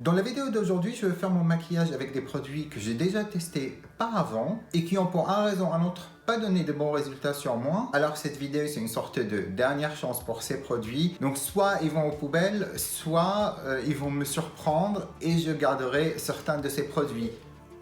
Dans la vidéo d'aujourd'hui, je vais faire mon maquillage avec des produits que j'ai déjà testés par avant et qui ont pour une raison ou une autre pas donné de bons résultats sur moi. Alors cette vidéo, c'est une sorte de dernière chance pour ces produits. Donc soit ils vont aux poubelles, soit ils vont me surprendre et je garderai certains de ces produits.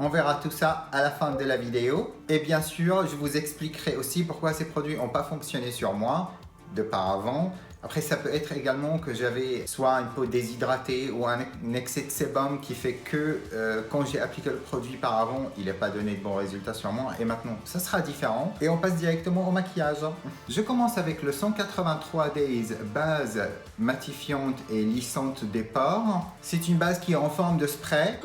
On verra tout ça à la fin de la vidéo. Et bien sûr, je vous expliquerai aussi pourquoi ces produits n'ont pas fonctionné sur moi de par avant. Après, ça peut être également que j'avais soit une peau déshydratée ou un excès de sébum qui fait que quand j'ai appliqué le produit par avant, il n'a pas donné de bons résultats sur moi. Et maintenant, ça sera différent. Et on passe directement au maquillage. Je commence avec le 183 Days base matifiante et lissante des pores. C'est une base qui est en forme de spray.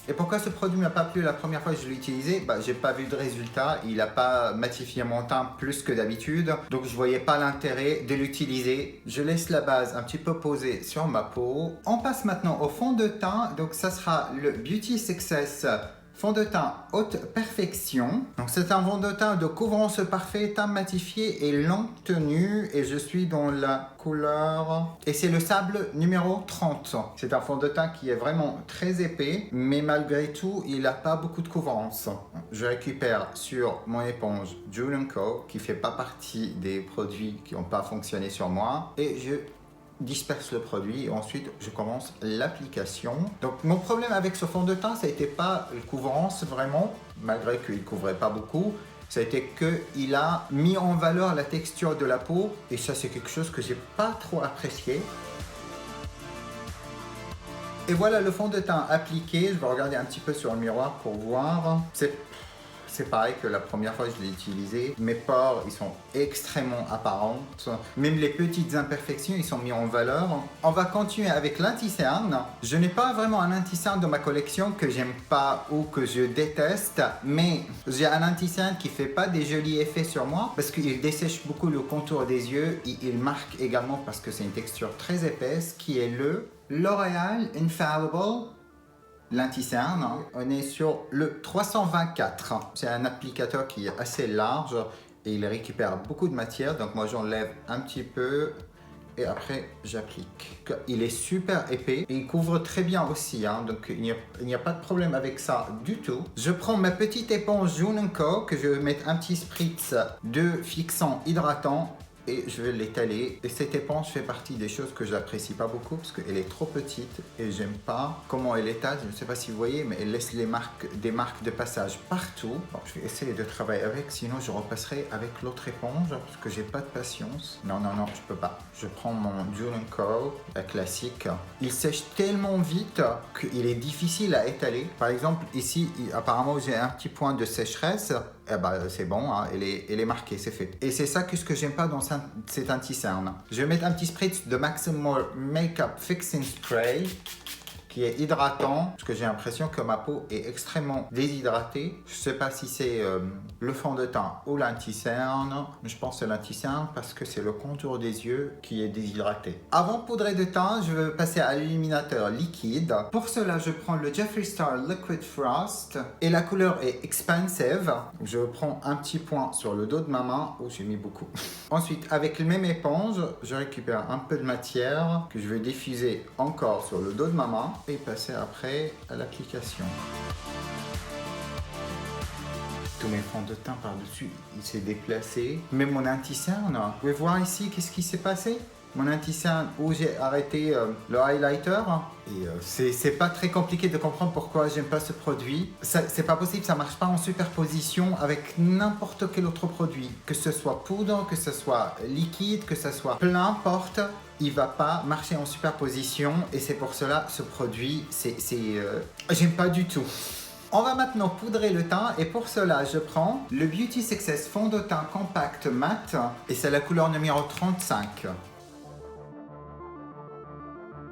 Et pourquoi ce produit m'a pas plu la première fois que je l'ai utilisé? J'ai pas vu de résultat, il n'a pas matifié mon teint plus que d'habitude, donc je voyais pas l'intérêt de l'utiliser. Je laisse la base un petit peu posée sur ma peau. On passe maintenant au fond de teint, donc ça sera le Beauty Success fond de teint haute perfection. Donc c'est un fond de teint de couvrance parfait, teint matifié et longue tenue. Et je suis dans la couleur... Et c'est le sable numéro 30. C'est un fond de teint qui est vraiment très épais. Mais malgré tout, il n'a pas beaucoup de couvrance. Je récupère sur mon éponge June Co. qui ne fait pas partie des produits qui n'ont pas fonctionné sur moi. Et je disperse le produit et ensuite je commence l'application. Donc mon problème avec ce fond de teint, ça n'était pas le couvrance vraiment, malgré qu'il ne couvrait pas beaucoup, ça a été qu'il a mis en valeur la texture de la peau et ça c'est quelque chose que j'ai pas trop apprécié. Et voilà le fond de teint appliqué, je vais regarder un petit peu sur le miroir pour voir. C'est pareil que la première fois que je l'ai utilisé. Mes pores, ils sont extrêmement apparentes. Même les petites imperfections, ils sont mis en valeur. On va continuer avec l'anti-cerne. Je n'ai pas vraiment un anti-cerne dans ma collection que j'aime pas ou que je déteste. Mais j'ai un anti-cerne qui fait pas des jolis effets sur moi parce qu'il dessèche beaucoup le contour des yeux. Et il marque également parce que c'est une texture très épaisse qui est le L'Oréal Infallible l'anti-cerne. On est sur le 324. C'est un applicateur qui est assez large et il récupère beaucoup de matière. Donc moi j'enlève un petit peu et après j'applique. Il est super épais et il couvre très bien aussi. Donc il n'y a pas de problème avec ça du tout. Je prends ma petite éponge June Co que je vais mettre un petit spritz de fixant hydratant. Et je vais l'étaler. Et cette éponge fait partie des choses que j'apprécie pas beaucoup parce qu'elle est trop petite et j'aime pas comment elle étale. Je ne sais pas si vous voyez, mais elle laisse des marques de passage partout. Bon, je vais essayer de travailler avec, sinon je repasserai avec l'autre éponge parce que j'ai pas de patience. Non, je peux pas. Je prends mon June Co, la classique. Il sèche tellement vite qu'il est difficile à étaler. Par exemple, ici, apparemment, j'ai un petit point de sécheresse. C'est bon, elle est marquée, c'est fait. Et c'est ça que ce que j'aime pas dans cet anti-cerne. Je vais mettre un petit spritz de Maximum Makeup Fixing Spray qui est hydratant parce que j'ai l'impression que ma peau est extrêmement déshydratée. Je sais pas si c'est le fond de teint ou l'anti-cerne, mais je pense que c'est l'anti-cerne parce que c'est le contour des yeux qui est déshydraté. Avant de poudrer de teint, je vais passer à l'illuminateur liquide. Pour cela, je prends le Jeffree Star Liquid Frost et la couleur est Expansive. Je prends un petit point sur le dos de ma main. Oh, j'ai mis beaucoup. Ensuite, avec la même éponge, je récupère un peu de matière que je vais diffuser encore sur le dos de ma main et passer après à l'application. Tous mes fonds de teint par-dessus, il s'est déplacé. Mais mon anti-cerne, vous pouvez voir ici qu'est-ce qui s'est passé? Mon anti-cerne où j'ai arrêté le highlighter. Et c'est pas très compliqué de comprendre pourquoi j'aime pas ce produit. C'est pas possible, ça marche pas en superposition avec n'importe quel autre produit. Que ce soit poudre, que ce soit liquide, que ce soit peu importe. Il va pas marcher en superposition et c'est pour cela ce produit, j'aime pas du tout. On va maintenant poudrer le teint et pour cela je prends le Beauty Success fond de teint compact mat et c'est la couleur numéro 35.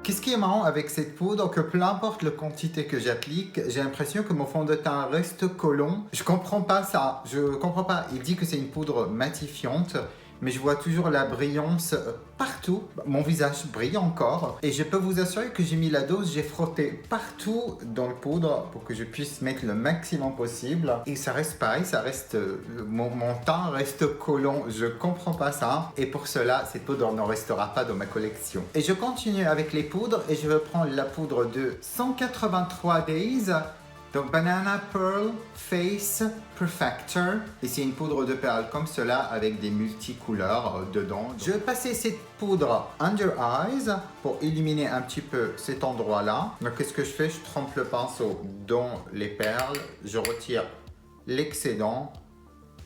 Qu'est-ce qui est marrant avec cette poudre, que peu importe la quantité que j'applique, j'ai l'impression que mon fond de teint reste collant. Je comprends pas ça, je comprends pas. Il dit que c'est une poudre matifiante, mais je vois toujours la brillance partout. Mon visage brille encore et je peux vous assurer que j'ai mis la dose, j'ai frotté partout dans le poudre pour que je puisse mettre le maximum possible. Et ça reste pareil, ça reste mon teint reste collant, je comprends pas ça. Et pour cela, cette poudre ne restera pas dans ma collection. Et je continue avec les poudres et je vais prendre la poudre de 183 Days. Donc Banana Pearl Face Perfector. Et c'est une poudre de perles comme cela avec des multicouleurs dedans. Je vais passer cette poudre Under Eyes pour illuminer un petit peu cet endroit-là. Donc qu'est-ce que je fais? Je trempe le pinceau dans les perles. Je retire l'excédent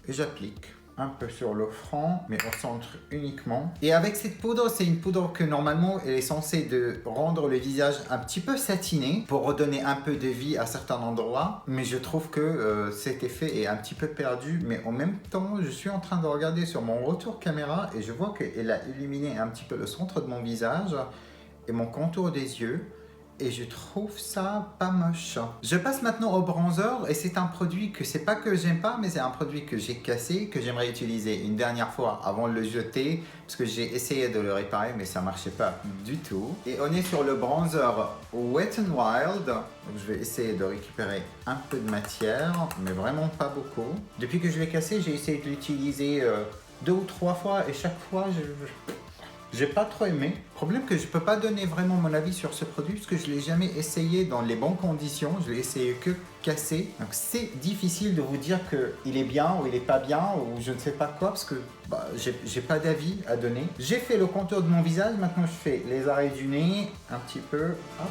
et j'applique un peu sur le front, mais au centre uniquement. Et avec cette poudre, c'est une poudre que normalement, elle est censée de rendre le visage un petit peu satiné pour redonner un peu de vie à certains endroits. Mais je trouve que cet effet est un petit peu perdu. Mais en même temps, je suis en train de regarder sur mon retour caméra et je vois qu'elle a illuminé un petit peu le centre de mon visage et mon contour des yeux. Et je trouve ça pas moche. Je passe maintenant au bronzer et c'est un produit que c'est pas que j'aime pas, mais c'est un produit que j'ai cassé, que j'aimerais utiliser une dernière fois avant de le jeter parce que j'ai essayé de le réparer mais ça marchait pas du tout. Et on est sur le bronzer Wet n Wild. Donc je vais essayer de récupérer un peu de matière, mais vraiment pas beaucoup. Depuis que je l'ai cassé, j'ai essayé de l'utiliser 2 ou 3 fois et chaque fois j'ai pas trop aimé. Problème que je peux pas donner vraiment mon avis sur ce produit parce que je l'ai jamais essayé dans les bonnes conditions. Je l'ai essayé que cassé. Donc c'est difficile de vous dire que il est bien ou il est pas bien ou je ne sais pas quoi parce que j'ai pas d'avis à donner. J'ai fait le contour de mon visage. Maintenant je fais les arrêts du nez un petit peu. Hop.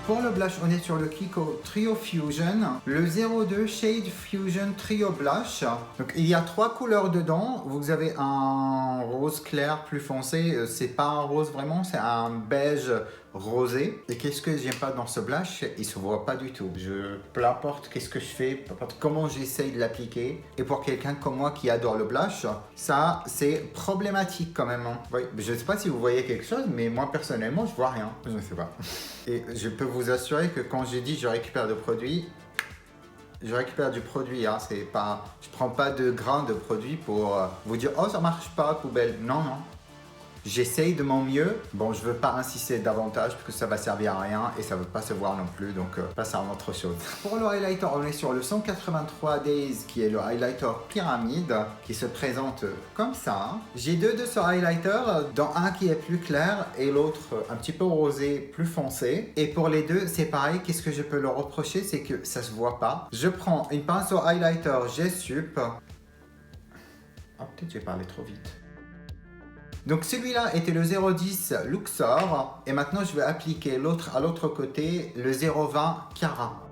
Pour le blush, on est sur le Kiko Trio Fusion, le 02 Shade Fusion Trio Blush. Donc il y a 3 couleurs dedans. Vous avez un rose clair plus foncé, c'est pas un rose vraiment, c'est un beige rosé. Et qu'est-ce que j'aime pas dans ce blush? Il se voit pas du tout. Peu importe qu'est-ce que je fais, peu importe comment j'essaye de l'appliquer. Et pour quelqu'un comme moi qui adore le blush, ça c'est problématique quand même. Oui, je sais pas si vous voyez quelque chose, mais moi personnellement je vois rien. Je ne sais pas. Et je peux vous assurer que quand j'ai dit je récupère du produit, je récupère du produit. Hein, c'est pas, je prends pas de grains de produit pour vous dire oh ça marche pas poubelle. Non non. J'essaye de mon mieux. Bon, je veux pas insister davantage parce que ça va servir à rien et ça va pas se voir non plus. Donc, passe à autre chose. Pour le highlighter, on est sur le 183 Days qui est le highlighter pyramide qui se présente comme ça. J'ai deux de ce highlighter, dont un qui est plus clair et l'autre un petit peu rosé, plus foncé. Et pour les deux, c'est pareil. Qu'est-ce que je peux leur reprocher? C'est que ça se voit pas. Je prends une pince au highlighter G-Sup. Oh, peut-être j'ai parlé trop vite. Donc celui-là était le 010 Luxor et maintenant je vais appliquer l'autre à l'autre côté, le 020 Cara.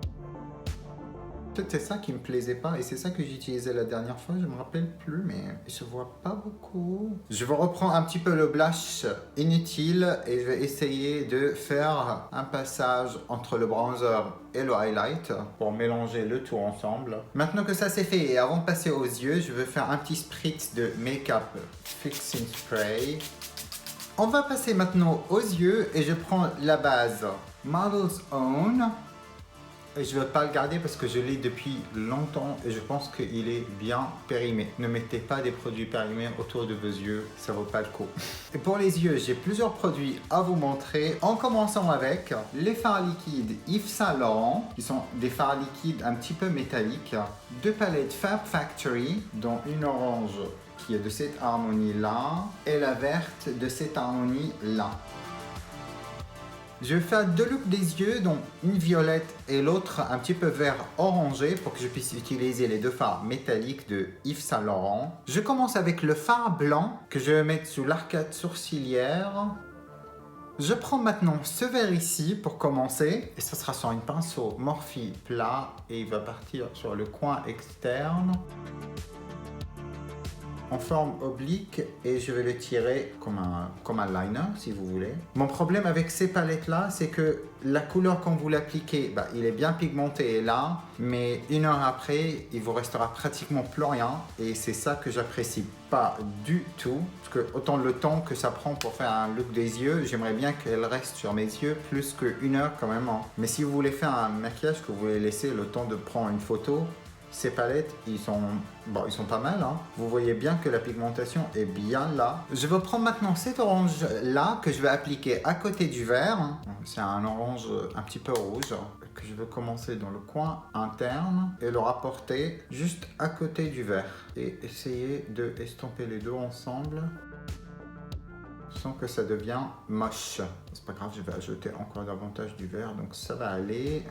Peut-être c'est ça qui me plaisait pas et c'est ça que j'utilisais la dernière fois, je me rappelle plus mais il se voit pas beaucoup. Je vais reprendre un petit peu le blush inutile et je vais essayer de faire un passage entre le bronzer et le highlight pour mélanger le tout ensemble. Maintenant que ça c'est fait et avant de passer aux yeux, je vais faire un petit spritz de Make-up Fixing Spray. On va passer maintenant aux yeux et je prends la base Model's Own. Et je ne vais pas le garder parce que je l'ai depuis longtemps et je pense qu'il est bien périmé. Ne mettez pas des produits périmés autour de vos yeux, ça vaut pas le coup. Et pour les yeux, j'ai plusieurs produits à vous montrer. En commençant avec les fards liquides Yves Saint Laurent, qui sont des fards liquides un petit peu métalliques. Deux palettes Fab Factory, dont une orange qui est de cette harmonie-là et la verte de cette harmonie-là. Je vais faire deux looks des yeux, dont une violette et l'autre un petit peu vert orangé pour que je puisse utiliser les deux fards métalliques de Yves Saint Laurent. Je commence avec le fard blanc que je vais mettre sous l'arcade sourcilière. Je prends maintenant ce vert ici pour commencer et ça sera sur une pinceau Morphe plat et il va partir sur le coin externe en forme oblique et je vais le tirer comme un liner si vous voulez. Mon problème avec ces palettes là c'est que la couleur quand vous l'appliquez, il est bien pigmenté là, mais une heure après il vous restera pratiquement plus rien et c'est ça que j'apprécie pas du tout parce que autant le temps que ça prend pour faire un look des yeux, j'aimerais bien qu'elle reste sur mes yeux plus qu'une heure quand même. Mais si vous voulez faire un maquillage que vous voulez laisser le temps de prendre une photo, Ces palettes, ils sont pas mal. Hein. Vous voyez bien que la pigmentation est bien là. Je vais prendre maintenant cet orange là que je vais appliquer à côté du vert. C'est un orange un petit peu rouge que je vais commencer dans le coin interne et le rapporter juste à côté du vert. Et essayer de estomper les deux ensemble sans que ça devienne moche. C'est pas grave, je vais ajouter encore davantage du vert, donc ça va aller.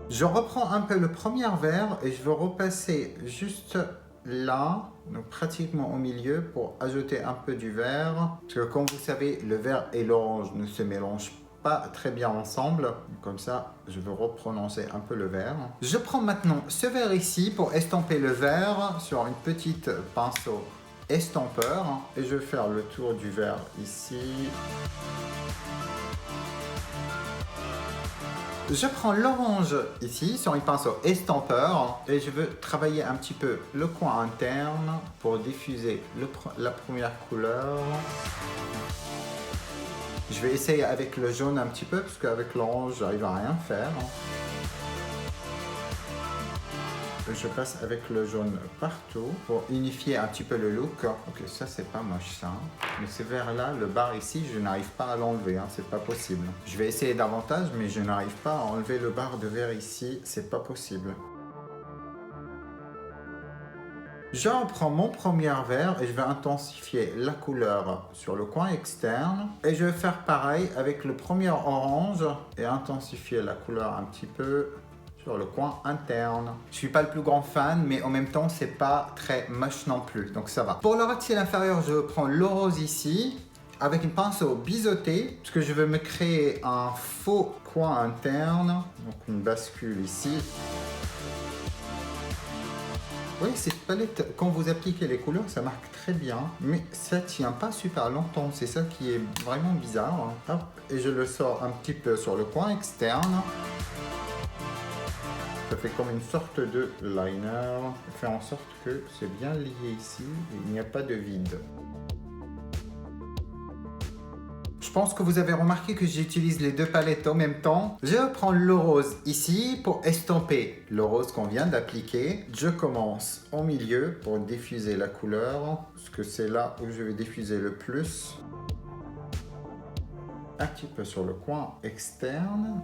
Je reprends un peu le premier vert et je vais repasser juste là, donc pratiquement au milieu, pour ajouter un peu du vert. Parce que comme vous savez, le vert et l'orange ne se mélangent pas très bien ensemble. Comme ça, je vais reprononcer un peu le vert. Je prends maintenant ce vert ici pour estomper le vert sur une petite pinceau estampeur. Et je vais faire le tour du vert ici. Je prends l'orange ici sur une pinceau estampeur et je veux travailler un petit peu le coin interne pour diffuser la première couleur. Je vais essayer avec le jaune un petit peu parce qu'avec l'orange j'arrive à rien faire. Je passe avec le jaune partout pour unifier un petit peu le look. Ok, ça c'est pas moche ça. Mais ce vert là, le bar ici, je n'arrive pas à l'enlever, hein, c'est pas possible. Je vais essayer davantage, mais je n'arrive pas à enlever le bar de vert ici, c'est pas possible. Je reprends mon premier vert et je vais intensifier la couleur sur le coin externe. Et je vais faire pareil avec le premier orange et intensifier la couleur un petit peu sur le coin interne. Je suis pas le plus grand fan, mais en même temps, c'est pas très moche non plus, donc ça va. Pour le rectangle inférieur, je prends le rose ici, avec une pinceau biseauté, parce que je veux me créer un faux coin interne, donc une bascule ici. Oui, cette palette, quand vous appliquez les couleurs, ça marque très bien, mais ça tient pas super longtemps, c'est ça qui est vraiment bizarre. Hop, et je le sors un petit peu sur le coin externe. Ça fait comme une sorte de liner. Faire en sorte que c'est bien lié ici. Il n'y a pas de vide. Je pense que vous avez remarqué que j'utilise les deux palettes en même temps. Je prends le rose ici pour estomper le rose qu'on vient d'appliquer. Je commence au milieu pour diffuser la couleur. Parce que c'est là où je vais diffuser le plus. Un petit peu sur le coin externe.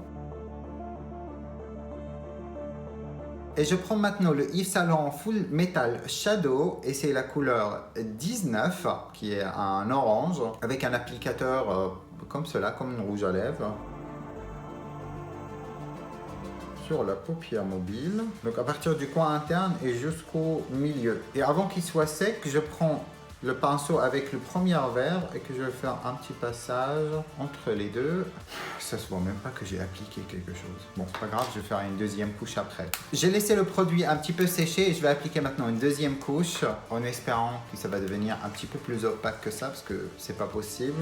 Et je prends maintenant le Yves Saint Laurent Full Metal Shadow et c'est la couleur 19 qui est un orange avec un applicateur comme cela, comme une rouge à lèvres sur la paupière mobile. Donc à partir du coin interne et jusqu'au milieu. Et avant qu'il soit sec, je prends le pinceau avec le premier vert et que je vais faire un petit passage entre les deux. Ça se voit même pas que j'ai appliqué quelque chose. Bon, c'est pas grave, je vais faire une deuxième couche après. J'ai laissé le produit un petit peu sécher et je vais appliquer maintenant une deuxième couche en espérant que ça va devenir un petit peu plus opaque que ça parce que c'est pas possible.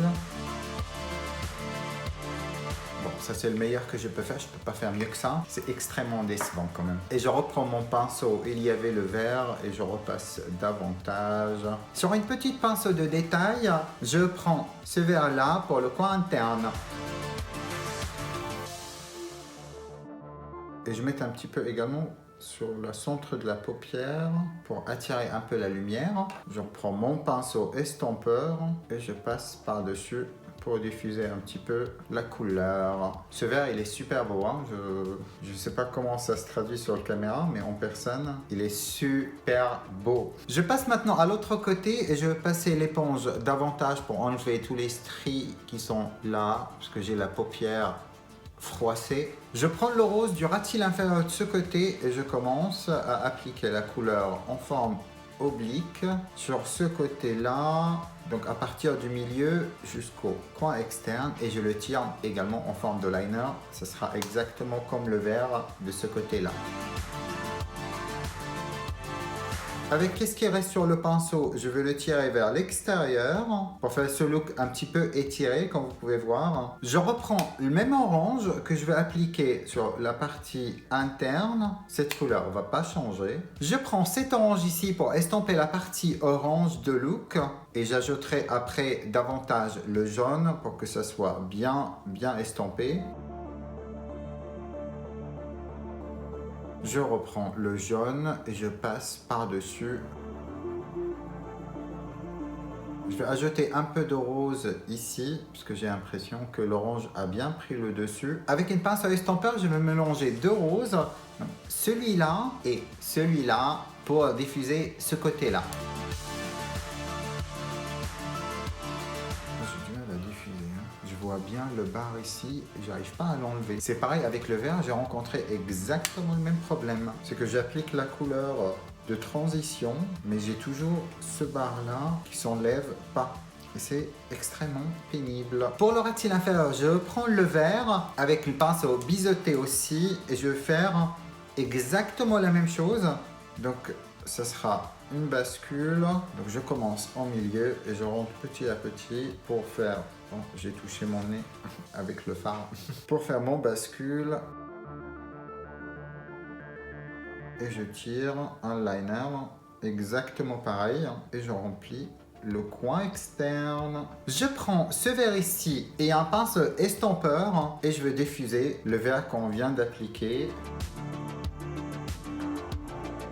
Bon, ça c'est le meilleur que je peux faire, je peux pas faire mieux que ça. C'est extrêmement décevant quand même. Et je reprends mon pinceau, il y avait le vert et je repasse davantage. Sur une petite pinceau de détail, je prends ce vert là pour le coin interne. Et je mets un petit peu également sur le centre de la paupière pour attirer un peu la lumière. Je reprends mon pinceau estampeur et je passe par-dessus pour diffuser un petit peu la couleur. Ce vert, il est super beau. Hein. Je ne sais pas comment ça se traduit sur la caméra, mais en personne, il est super beau. Je passe maintenant à l'autre côté et je vais passer l'éponge davantage pour enlever tous les stries qui sont là, parce que j'ai la paupière froissée. Je prends le rose du ras-de-cils inférieur de ce côté et je commence à appliquer la couleur en forme oblique sur ce côté-là, donc à partir du milieu jusqu'au coin externe et je le tire également en forme de liner. Ce sera exactement comme le vert de ce côté-là. Avec qu'est-ce qui reste sur le pinceau, je vais le tirer vers l'extérieur pour faire ce look un petit peu étiré comme vous pouvez voir. Je reprends le même orange que je vais appliquer sur la partie interne. Cette couleur ne va pas changer. Je prends cet orange ici pour estomper la partie orange de look et j'ajouterai après davantage le jaune pour que ça soit bien estampé. Je reprends le jaune et je passe par-dessus. Je vais ajouter un peu de rose ici, puisque j'ai l'impression que l'orange a bien pris le dessus. Avec une pince à estompeur, je vais mélanger deux roses, celui-là et celui-là, pour diffuser ce côté-là. J'ai du mal à diffuser. Je vois bien le bar ici, j'arrive pas à l'enlever. C'est pareil avec le vert, j'ai rencontré exactement le même problème. C'est que j'applique la couleur de transition, mais j'ai toujours ce bar là qui s'enlève pas. Et c'est extrêmement pénible. Pour le rectile inférieur, je prends le vert avec une pinceau biseauté aussi et je vais faire exactement la même chose. Donc ça sera une bascule. Donc je commence en milieu et je rentre petit à petit pour faire... Bon, j'ai touché mon nez avec le fard. Pour faire mon bascule. Et je tire un liner exactement pareil et je remplis le coin externe. Je prends ce verre ici et un pinceau estompeur et je vais diffuser le verre qu'on vient d'appliquer.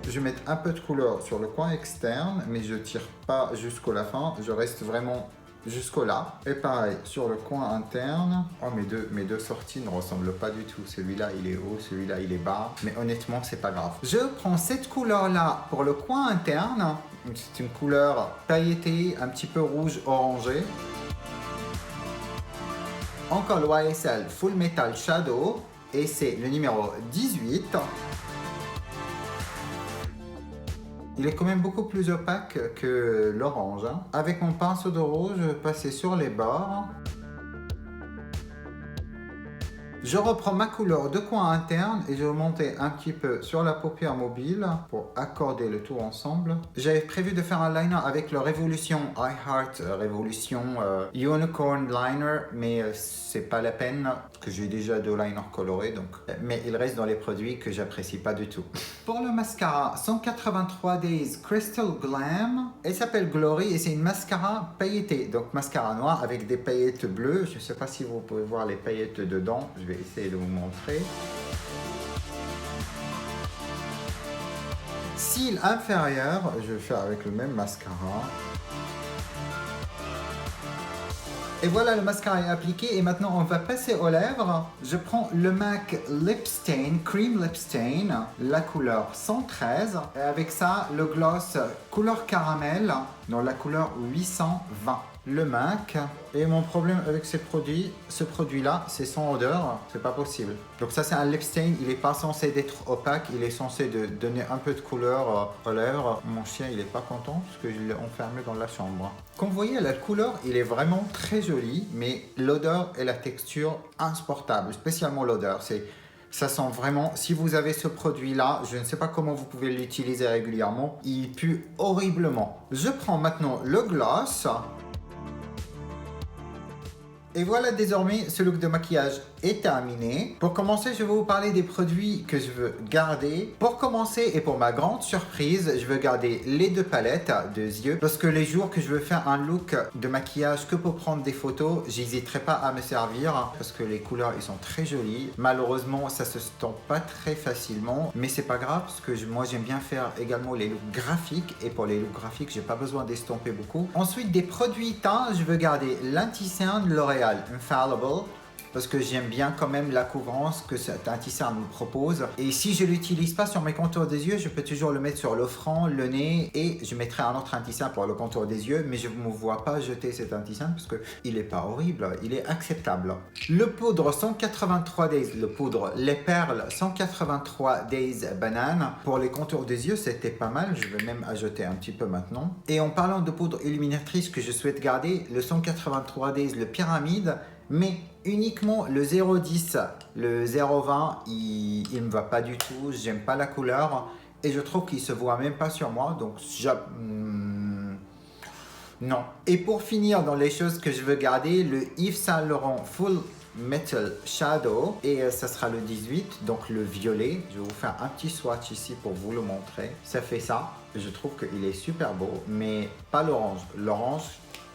Je vais mettre un peu de couleur sur le coin externe, mais je tire pas jusqu'à la fin, je reste vraiment jusqu'au là. Et pareil, sur le coin interne, oh, mes deux sorties ne ressemblent pas du tout. Celui-là, il est haut, celui-là, il est bas. Mais honnêtement, c'est pas grave. Je prends cette couleur-là pour le coin interne. C'est une couleur pailletée, un petit peu rouge orangé. Encore le YSL Full Metal Shadow. Et c'est le numéro 18. Il est quand même beaucoup plus opaque que l'orange. Avec mon pinceau de rouge, je vais passer sur les bords. Je reprends ma couleur de coin interne et je vais monter un petit peu sur la paupière mobile pour accorder le tout ensemble. J'avais prévu de faire un liner avec le Révolution I Heart Révolution Unicorn Liner, mais c'est pas la peine parce que j'ai déjà deux liners colorés, donc. Mais il reste dans les produits que j'apprécie pas du tout. Pour le mascara, 183 Days Crystal Glam, elle s'appelle Glory et c'est une mascara pailletée, donc mascara noir avec des paillettes bleues. Je sais pas si vous pouvez voir les paillettes dedans. Je vais essayer de vous montrer. Cils inférieur, je vais faire avec le même mascara. Et voilà, le mascara est appliqué et maintenant on va passer aux lèvres. Je prends le MAC Lip Stain, Cream Lip Stain, la couleur 113. Et avec ça, le gloss couleur caramel dans la couleur 820. Le MAC. Et mon problème avec ce produit-là, c'est son odeur, c'est pas possible. Donc ça c'est un lip stain, il est pas censé d'être opaque, il est censé de donner un peu de couleur aux lèvres. Mon chien il est pas content parce que je l'ai enfermé dans la chambre. Comme vous voyez, la couleur, il est vraiment très joli, mais l'odeur et la texture insupportables, spécialement l'odeur. Ça sent vraiment, si vous avez ce produit-là, je ne sais pas comment vous pouvez l'utiliser régulièrement, il pue horriblement. Je prends maintenant le gloss. Et voilà, désormais, ce look de maquillage est terminé. Pour commencer, je vais vous parler des produits que je veux garder. Pour commencer, et pour ma grande surprise, je veux garder les deux palettes de yeux. Parce que les jours que je veux faire un look de maquillage que pour prendre des photos, j'hésiterai pas à me servir. Parce que les couleurs, ils sont très jolies. Malheureusement, ça se stampe pas très facilement. Mais c'est pas grave, parce que moi, j'aime bien faire également les looks graphiques. Et pour les looks graphiques, j'ai pas besoin d'estomper beaucoup. Ensuite, des produits teint, je veux garder l'anti-cerne de L'Oréal Infallible parce que j'aime bien quand même la couvrance que cet anti-cerne me propose. Et si je ne l'utilise pas sur mes contours des yeux, je peux toujours le mettre sur le front, le nez et je mettrai un autre anti-cerne pour le contour des yeux, mais je ne me vois pas jeter cet anti-cerne parce qu'il n'est pas horrible, il est acceptable. Le poudre 183 Days, le poudre Les Perles 183 Days Banane. Pour les contours des yeux, c'était pas mal, je vais même ajouter un petit peu maintenant. Et en parlant de poudre illuminatrice que je souhaite garder, le 183 Days, le Pyramide, mais uniquement le 0,10, le 0,20, il me va pas du tout, j'aime pas la couleur et je trouve qu'il se voit même pas sur moi, donc non. Et pour finir dans les choses que je veux garder, le Yves Saint Laurent Full Metal Shadow et ça sera le 18, donc le violet. Je vais vous faire un petit swatch ici pour vous le montrer. Ça fait ça, je trouve qu'il est super beau, mais pas l'orange. L'orange,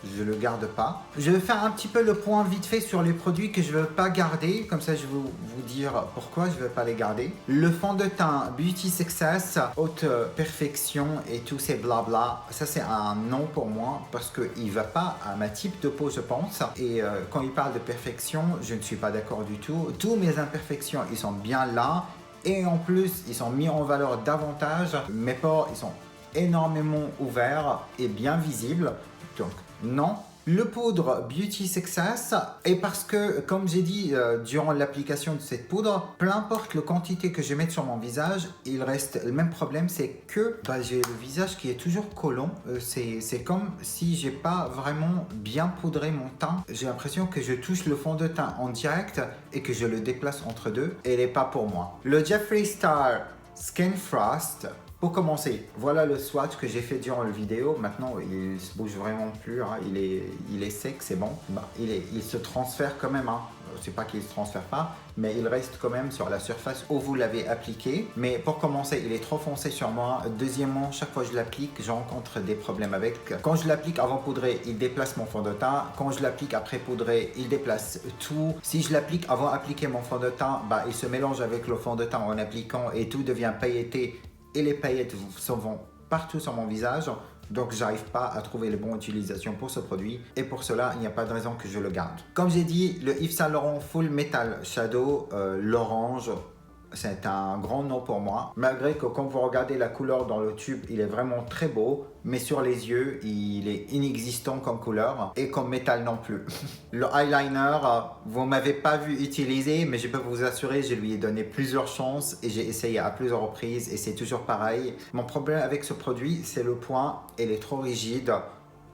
je le garde pas. Je vais faire un petit peu le point vite fait sur les produits que je veux pas garder, comme ça je vais vous dire pourquoi je veux pas les garder. Le fond de teint Beauty Success, haute perfection et tous ces blabla, ça c'est un non pour moi parce que il va pas à ma type de peau je pense. Et quand il parle de perfection, je ne suis pas d'accord du tout. Tous mes imperfections, ils sont bien là. Et en plus, ils sont mis en valeur davantage. Mes pores, ils sont énormément ouverts et bien visibles. Donc, non. Le poudre Beauty Success, et parce que, comme j'ai dit durant l'application de cette poudre, peu importe la quantité que je mette sur mon visage, il reste le même problème, c'est que j'ai le visage qui est toujours collant. C'est comme si j'ai pas vraiment bien poudré mon teint. J'ai l'impression que je touche le fond de teint en direct et que je le déplace entre deux, et il n'est pas pour moi. Le Jeffree Star Skin Frost. Pour commencer, voilà le swatch que j'ai fait durant la vidéo. Maintenant, il ne se bouge vraiment plus. Hein. Il est sec, c'est bon. Il se transfère quand même. Hein. C'est pas qu'il ne se transfère pas, mais il reste quand même sur la surface où vous l'avez appliqué. Mais pour commencer, il est trop foncé sur moi. Deuxièmement, chaque fois que je l'applique, je rencontre des problèmes avec. Quand je l'applique avant poudrer, il déplace mon fond de teint. Quand je l'applique après poudrer, il déplace tout. Si je l'applique avant d'appliquer mon fond de teint, il se mélange avec le fond de teint en appliquant et tout devient pailleté. Et les paillettes s'en vont partout sur mon visage, donc j'arrive pas à trouver les bonnes utilisations pour ce produit et pour cela il n'y a pas de raison que je le garde. Comme j'ai dit, le Yves Saint Laurent Full Metal Shadow, l'orange, c'est un grand non pour moi. Malgré que quand vous regardez la couleur dans le tube, il est vraiment très beau, mais sur les yeux, il est inexistant comme couleur et comme métal non plus. Le eyeliner, vous m'avez pas vu utiliser, mais je peux vous assurer, je lui ai donné plusieurs chances et j'ai essayé à plusieurs reprises et c'est toujours pareil. Mon problème avec ce produit, c'est le point, il est trop rigide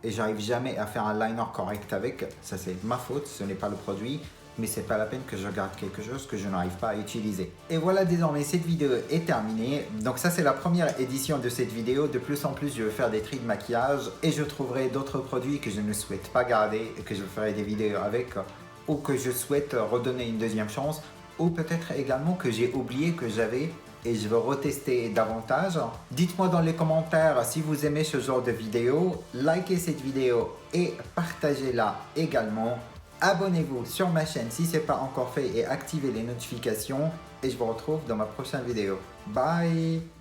et j'arrive jamais à faire un liner correct avec. Ça c'est ma faute, ce n'est pas le produit. Mais c'est pas la peine que je garde quelque chose que je n'arrive pas à utiliser. Et voilà, désormais cette vidéo est terminée. Donc ça c'est la première édition de cette vidéo. De plus en plus je vais faire des tris de maquillage et je trouverai d'autres produits que je ne souhaite pas garder et que je ferai des vidéos avec ou que je souhaite redonner une deuxième chance ou peut-être également que j'ai oublié que j'avais et je veux retester davantage. Dites-moi dans les commentaires si vous aimez ce genre de vidéo, likez cette vidéo et partagez-la également. Abonnez-vous sur ma chaîne si ce n'est pas encore fait et activez les notifications et je vous retrouve dans ma prochaine vidéo. Bye!